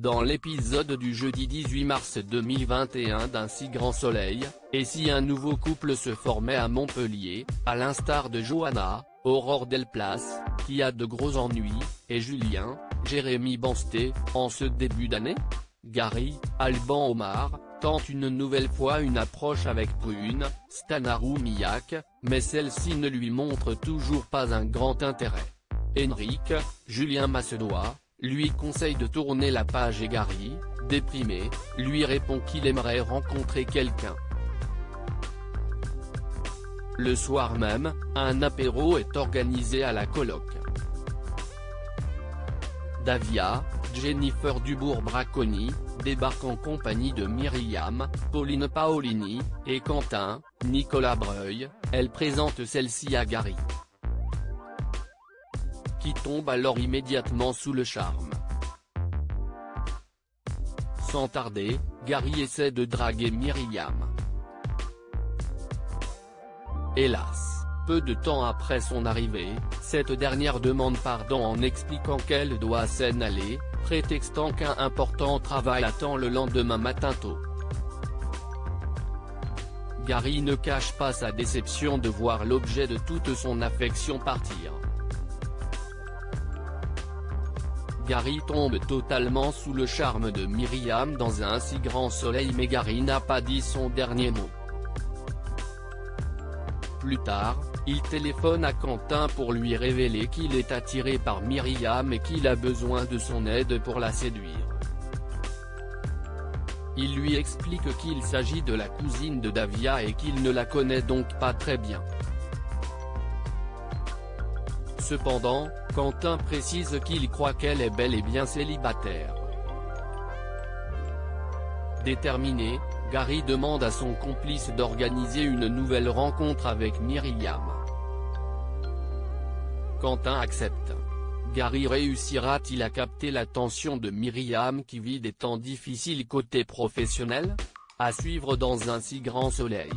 dans l'épisode du jeudi 18 mars 2021 d'Un si grand soleil, et si un nouveau couple se formait à Montpellier, à l'instar de Johanna, Aurore Delplace, qui a de gros ennuis, et Julien, Jérémy Bansté, en ce début d'année? Gary, Alban Omar, tente une nouvelle fois une approche avec Prune, Stanaroumiak, mais celle-ci ne lui montre toujours pas un grand intérêt. Henrik, Julien Massedois, lui conseille de tourner la page et Gary, déprimé, lui répond qu'il aimerait rencontrer quelqu'un. Le soir même, un apéro est organisé à la coloc. Davia, Jennifer Dubourg-Braconi, débarque en compagnie de Myriam, Pauline Paolini, et Quentin, Nicolas Breuil, elle présente celle-ci à Gary, qui tombe alors immédiatement sous le charme. Sans tarder, Gary essaie de draguer Myriam. Hélas, peu de temps après son arrivée, cette dernière demande pardon en expliquant qu'elle doit s'en aller, prétextant qu'un important travail attend le lendemain matin tôt. Gary ne cache pas sa déception de voir l'objet de toute son affection partir. Gary tombe totalement sous le charme de Myriam dans Un si grand soleil, mais Gary n'a pas dit son dernier mot. Plus tard, il téléphone à Quentin pour lui révéler qu'il est attiré par Myriam et qu'il a besoin de son aide pour la séduire. Il lui explique qu'il s'agit de la cousine de Davia et qu'il ne la connaît donc pas très bien. Cependant, Quentin précise qu'il croit qu'elle est bel et bien célibataire. Déterminé, Gary demande à son complice d'organiser une nouvelle rencontre avec Myriam. Quentin accepte. Gary réussira-t-il à capter l'attention de Myriam qui vit des temps difficiles côté professionnel? À suivre dans Un si grand soleil.